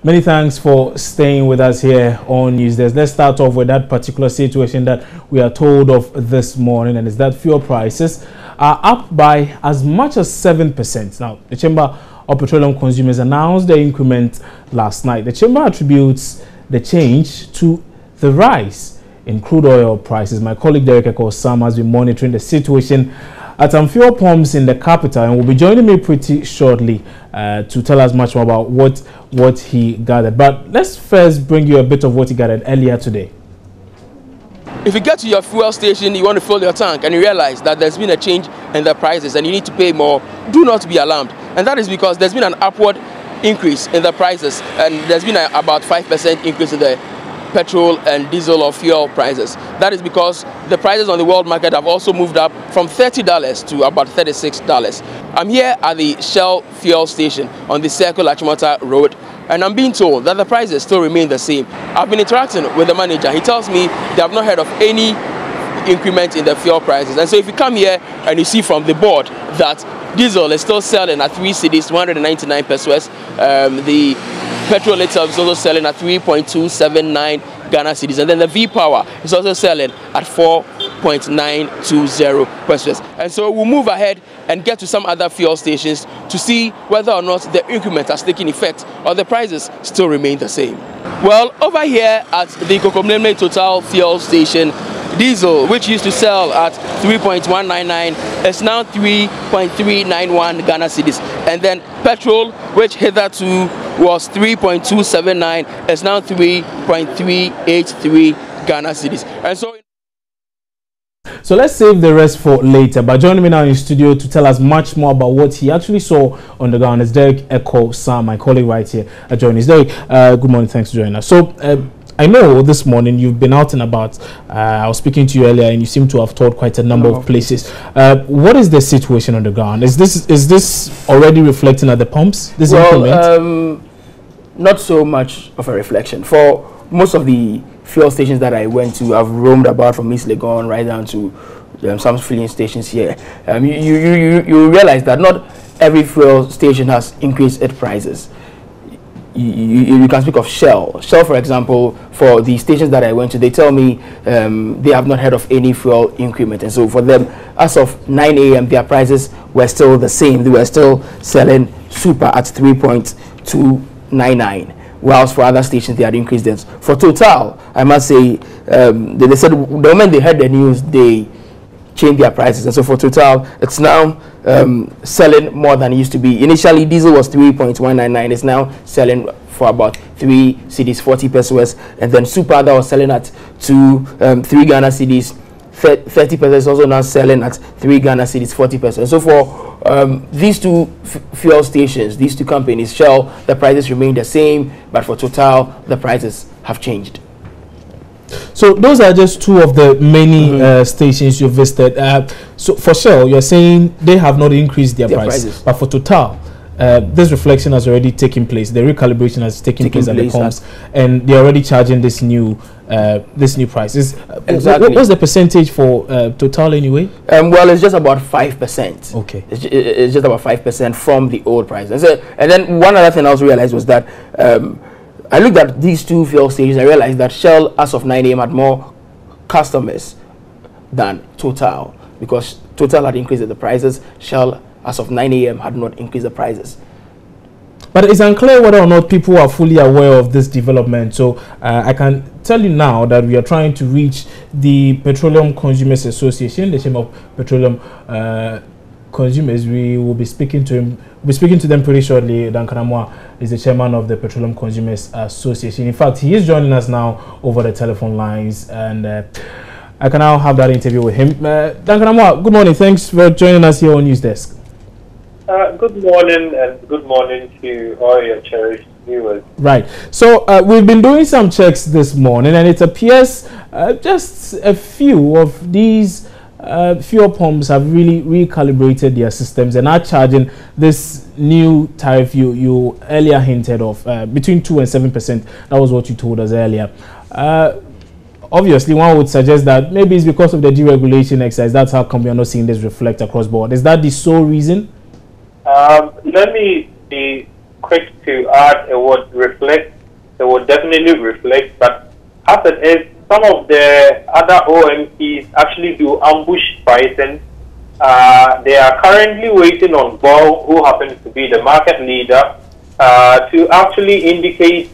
Many thanks for staying with us here on Newsdesk. Let's start off with that particular situation that we are told of this morning, and it's that fuel prices are up by as much as 7%. Now, the Chamber of Petroleum Consumers announced the increment last night. The Chamber attributes the change to the rise in crude oil prices. My colleague Derek Ekosam has been monitoring the situation at some fuel pumps in the capital and will be joining me pretty shortly to tell us much more about what he gathered. But let's first bring you a bit of what he gathered earlier today. If you get to your fuel station, you want to fill your tank and you realize that there's been a change in the prices and you need to pay more, do not be alarmed. And that is because there's been an upward increase in the prices, and there's been about 5% increase in the petrol and diesel or fuel prices. That is because the prices on the world market have also moved up from $30 to about $36. I'm here at the Shell fuel station on the Circle Achimota Road, and I'm being told that the prices still remain the same. I've been interacting with the manager. He tells me they have not heard of any increment in the fuel prices. And so if you come here and you see from the board that diesel is still selling at 3 cedis, 199 pesos, the petrol itself is also selling at 3.279 Ghana cedis, and then the V-Power is also selling at 4.920 pesos. And so we'll move ahead and get to some other fuel stations to see whether or not the increment has taken effect or the prices still remain the same. Well, over here at the Kokomlemle Total fuel station, diesel, which used to sell at 3.199, is now 3.391 Ghana cedis, and then petrol, which hitherto was 3.279, is now 3.383 Ghana cedis. And so let's save the rest for later. But joining me now in studio to tell us much more about what he actually saw on the ground is Derek Ekosam, my colleague right here joining us. Derek, good morning. Thanks for joining us. So I know this morning you've been out and about. I was speaking to you earlier, and you seem to have toured quite a number of places. What is the situation on the ground? Is this already reflecting at the pumps? This increment? Not so much of a reflection. For most of the fuel stations that I went to, I've roamed about from East Legon right down to some filling stations here. You realize that not every fuel station has increased its prices. You can speak of Shell. Shell, for example, for the stations that I went to, they tell me they have not heard of any fuel increment. And so for them, as of 9 a.m., their prices were still the same. They were still selling super at 3.299, whilst for other stations, they had increased them. For Total, I must say, they said the moment they heard the news, they changed their prices. And so for Total, it's now selling more than it used to be. Initially, diesel was 3.199. It's now selling for about 3 cedis, 40 pesos. And then super that was selling at 3 Ghana cedis, 30 pesos, also now selling at 3 Ghana cedis, 40 pesos. And so for these two fuel stations, these two companies, Shell, the prices remain the same, but for Total, the prices have changed. So those are just two of the many stations you visited. So for Shell, you're saying they have not increased their prices, but for Total, this reflection has already taken place. The recalibration has taken place at the pumps, and they're already charging this new prices. Exactly. What's the percentage for Total anyway? Well, it's just about 5%. Okay, it's just about 5% from the old price. And then one other thing I also realized was that I looked at these two fuel stations. I realized that Shell, as of 9 a.m., had more customers than Total, because Total had increased the prices. Shell, as of 9 a.m., had not increased the prices. But it's unclear whether or not people are fully aware of this development. So I can tell you now that we are trying to reach the Petroleum Consumers Association, the Chamber of Petroleum Consumers. We will be speaking to him. We'll be speaking to them pretty shortly. Dan Kanamwa is the chairman of the Petroleum Consumers Association. In fact, he is joining us now over the telephone lines, and I can now have that interview with him. Dan Kanamwa, good morning. Thanks for joining us here on Newsdesk. Good morning, and good morning to all your cherished viewers. Right. So we've been doing some checks this morning, and it appears just a few of these fuel pumps have really recalibrated their systems and are charging this new tariff you earlier hinted of, between 2 and 7%. That was what you told us earlier. Obviously, one would suggest that maybe it's because of the deregulation exercise. That's how come we are not seeing this reflect across board. Is that the sole reason? Let me be quick to add, it would definitely reflect, but as it is, some of the other OMCs actually do ambush pricing. They are currently waiting on Ball, who happens to be the market leader, to actually indicate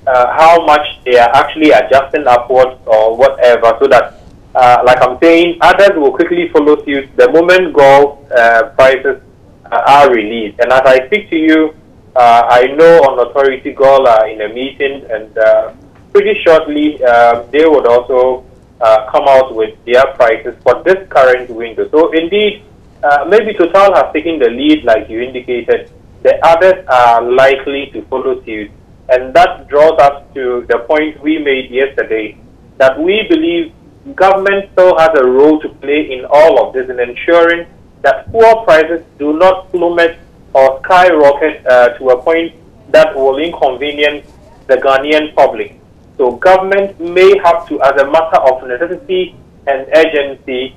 how much they are actually adjusting upwards or whatever, so that, like I'm saying, others will quickly follow suit the moment gold prices are released. And as I speak to you, I know on Authority Gold are in a meeting, and pretty shortly they would also come out with their prices for this current window. So indeed, maybe Total has taken the lead, like you indicated. The others are likely to follow suit, and that draws us to the point we made yesterday, that we believe government still has a role to play in all of this, in ensuring that fuel prices do not plummet or skyrocket to a point that will inconvenience the Ghanaian public. So government may have to, as a matter of necessity and urgency,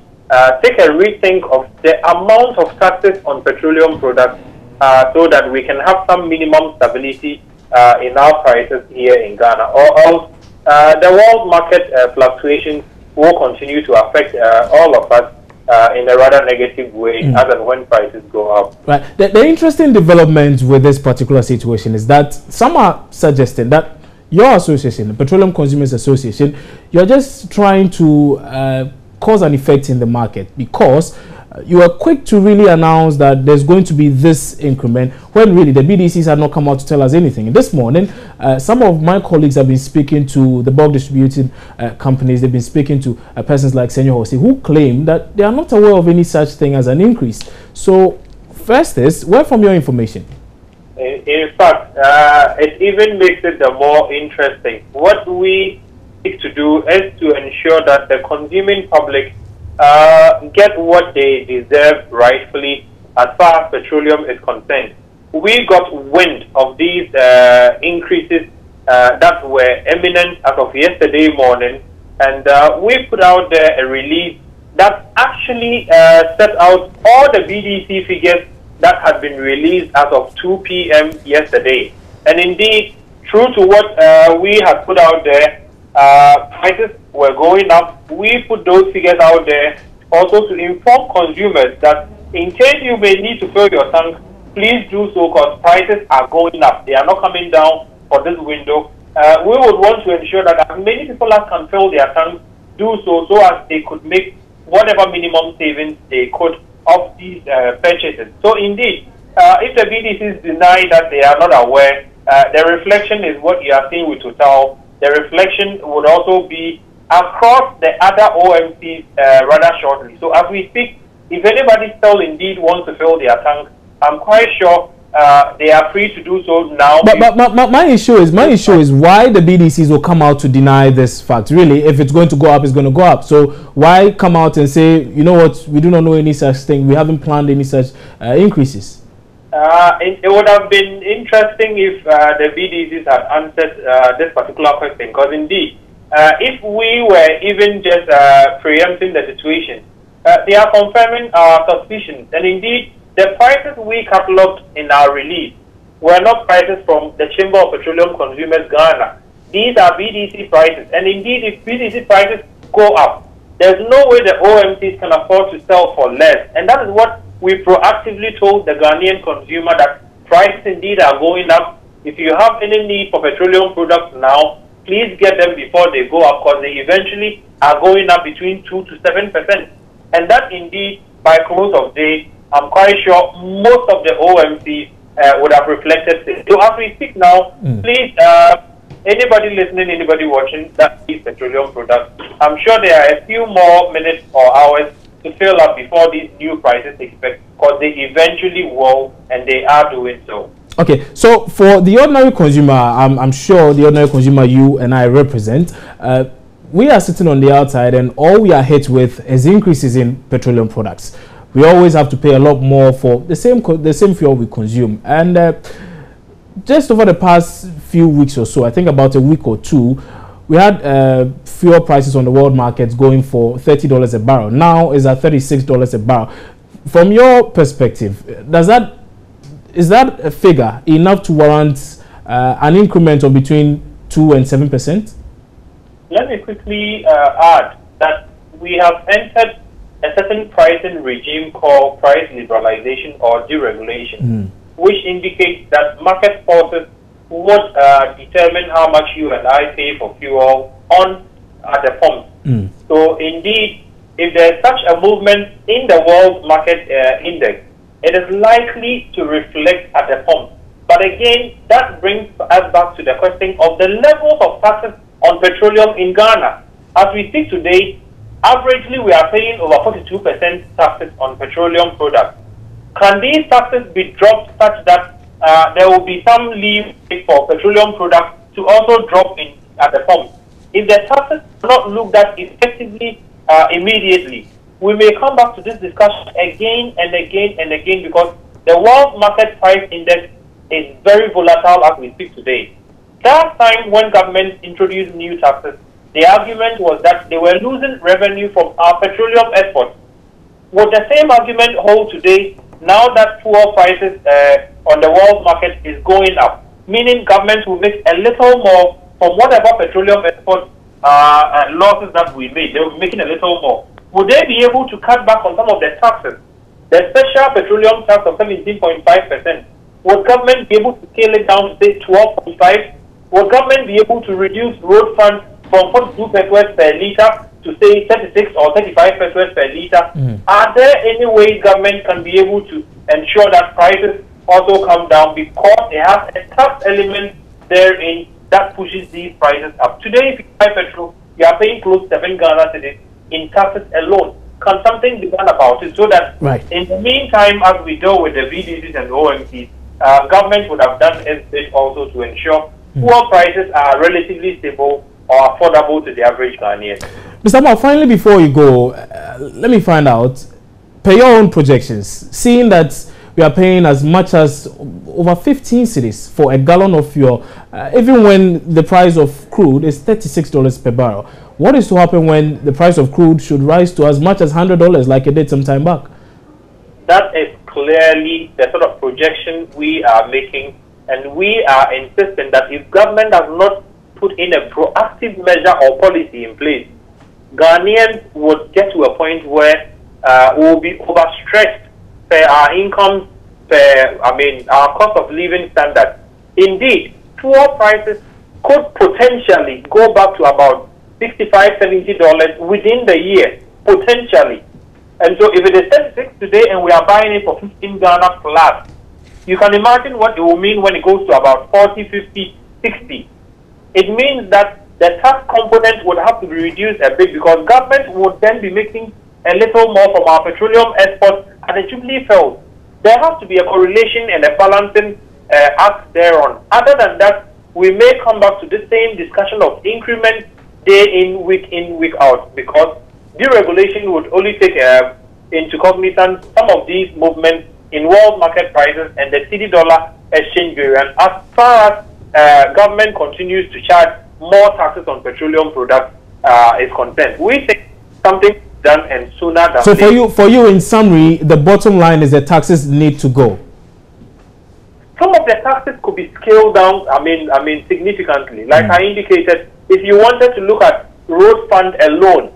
take a rethink of the amount of taxes on petroleum products, so that we can have some minimum stability in our prices here in Ghana, or else the world market fluctuations will continue to affect all of us in a rather negative way as and when prices go up. Right. The interesting development with this particular situation is that some are suggesting that your association, the Petroleum Consumers Association, you're just trying to cause an effect in the market, because you are quick to really announce that there's going to be this increment, when really the BDCs have not come out to tell us anything. This morning, some of my colleagues have been speaking to the bulk distributing companies. They've been speaking to persons like Senor Hossi, who claim that they are not aware of any such thing as an increase. So, first is, where from your information? In fact, it even makes it the more interesting. What we seek to do is to ensure that the consuming public get what they deserve rightfully as far as petroleum is concerned. We got wind of these increases that were imminent as of yesterday morning, and we put out there a release that actually set out all the BDC figures that had been released as of 2 p.m. yesterday. And indeed, true to what we had put out there, prices were going up. We put those figures out there also to inform consumers that in case you may need to fill your tank, please do so, because prices are going up. They are not coming down for this window. We would want to ensure that as many people as can fill their tanks do so, so as they could make whatever minimum savings they could of these purchases. So indeed, if the BDCs deny that they are not aware, the reflection is what you are seeing with Total. The reflection would also be across the other OMCs rather shortly. So as we speak, if anybody still indeed wants to fill their tank, I'm quite sure they are free to do so now. But my issue is why the BDCs will come out to deny this fact. Really, if it's going to go up, it's going to go up. So why come out and say, you know what, we do not know any such thing, we haven't planned any such increases? It would have been interesting if the BDCs had answered this particular question, because indeed, if we were even just preempting the situation, they are confirming our suspicions. And indeed, the prices we catalogued in our release were not prices from the Chamber of Petroleum Consumers Ghana. These are BDC prices. And indeed, if BDC prices go up, there's no way the OMCs can afford to sell for less. And that is what we proactively told the Ghanaian consumer, that prices indeed are going up. If you have any need for petroleum products now, please get them before they go up, because they eventually are going up between 2 to 7%. And that indeed, by close of day, I'm quite sure most of the OMCs would have reflected this. So as we speak now, please, anybody listening, anybody watching that needs petroleum products, I'm sure there are a few more minutes or hours to fill up before these new prices take effect, because they eventually will, and they are doing so. Okay, so for the ordinary consumer, I'm sure the ordinary consumer you and I represent, we are sitting on the outside, and all we are hit with is increases in petroleum products. We always have to pay a lot more for the same fuel we consume. And just over the past few weeks or so, I think about a week or two, we had fuel prices on the world markets going for $30 a barrel. Now is at $36 a barrel. From your perspective, does that is that a figure enough to warrant an increment of between 2 and 7%? Let me quickly add that we have entered a certain pricing regime called price liberalization or deregulation, which indicates that market forces would determine how much you and I pay for fuel at the pump. So indeed, if there's such a movement in the world market index, it is likely to reflect at the pump. But again, that brings us back to the question of the levels of taxes on petroleum in Ghana. As we speak today, averagely we are paying over 42% taxes on petroleum products. Can these taxes be dropped such that there will be some leeway for petroleum products to also drop in at the pump? If the taxes are not looked at effectively immediately, we may come back to this discussion again and again and again, because the world market price index is very volatile as we speak today. Last time when governments introduced new taxes, the argument was that they were losing revenue from our petroleum exports. Would the same argument hold today now that fuel prices on the world market is going up, meaning governments will make a little more from whatever petroleum export losses that we made? They will be making a little more. Would they be able to cut back on some of the taxes? The special petroleum tax of 17.5%. Would government be able to scale it down to say 12.5%? Would government be able to reduce road funds from 42 pesos per litre to say 36 or 35 pesos per litre? Are there any ways government can be able to ensure that prices also come down, because it has a tax element therein that pushes these prices up? Today, if you buy petrol, you are paying close to 7 Ghana cedis in taxes alone. Can something be done about it so that in the meantime, as we deal with the VDCs and OMCs, government would have done its bit also to ensure fuel prices are relatively stable or affordable to the average Ghanaian? Mr. Moore, finally, before you go, let me find out, per your own projections, seeing that we are paying as much as over 15 cedis for a gallon of fuel, even when the price of crude is $36 per barrel. What is to happen when the price of crude should rise to as much as $100 like it did some time back? That is clearly the sort of projection we are making, and we are insisting that if government does not put in a proactive measure or policy in place, Ghanaians would get to a point where we will be overstretched per our income, per our cost of living standard. Indeed, fuel prices could potentially go back to about $65, $70 within the year, potentially. And so if it is 36 today and we are buying it for 15 Ghana plus, you can imagine what it will mean when it goes to about 40, 50, 60. It means that the tax component would have to be reduced a bit, because government would then be making a little more from our petroleum exports at the Jubilee field. There has to be a correlation and a balancing act thereon. Other than that, we may come back to the same discussion of increment day in, week out, because deregulation would only take into cognizance some of these movements in world market prices and the cedi-dollar exchange variance. As far as government continues to charge more taxes on petroleum products is concerned, we think something done and sooner than so for you, in summary, the bottom line is that taxes need to go. Some of the taxes could be scaled down, significantly. Like I indicated, if you wanted to look at road fund alone,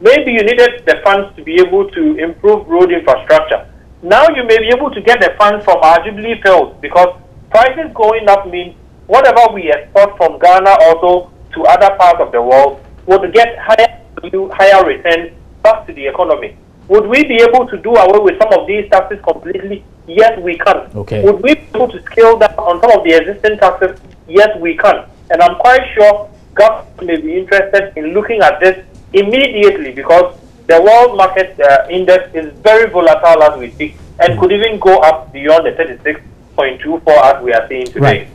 maybe you needed the funds to be able to improve road infrastructure. Now you may be able to get the funds from our Jubilee fields, because prices going up means whatever we export from Ghana also to other parts of the world would get higher value, higher returns back to the economy. Would we be able to do away with some of these taxes completely? Yes, we can. Okay. Would we be able to scale down on some of the existing taxes? Yes, we can. And I'm quite sure government may be interested in looking at this immediately, because the world market index is very volatile as we speak, and could even go up beyond the 36.24 as we are seeing today. Right.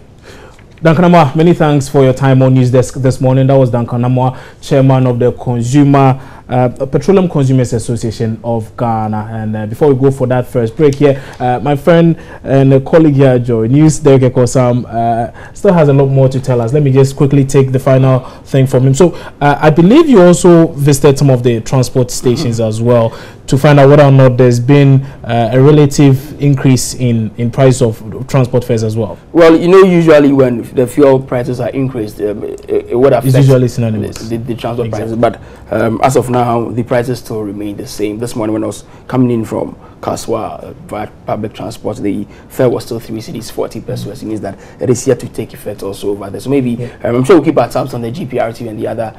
Duncan Amoah, many thanks for your time on News Desk this morning. That was Duncan Amoah, Chairman of the Consumer Petroleum Consumers Association of Ghana. And before we go for that first break here, my friend and a colleague here, Joy News, Derek Ekosam, still has a lot more to tell us. Let me just quickly take the final thing from him. So I believe you also visited some of the transport stations as well to find out whether or not there's been a relative increase in price of transport fares as well. Well, you know, usually when the fuel prices are increased, it would affect usually synonymous. The transport prices. But as of now, the prices still remain the same. This morning when I was coming in from Kaswa via public transport, the fare was still 3 cedis 40 pesos. It means that it is yet to take effect also over there. So maybe I'm sure we'll keep our tabs on the GPRT and the other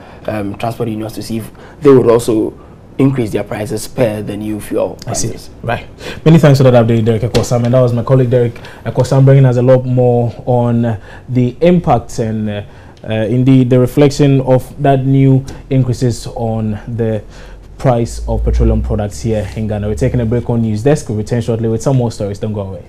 transport unions to see if they would also increase their prices per the new fuel prices. I see. Right. Many thanks for that update, Derek Ekosam. And that was my colleague Derek Ekosam bringing us a lot more on the impacts and indeed the reflection of that new increases on the price of petroleum products here in Ghana. We're taking a break on News Desk. We'll return shortly with some more stories. Don't go away.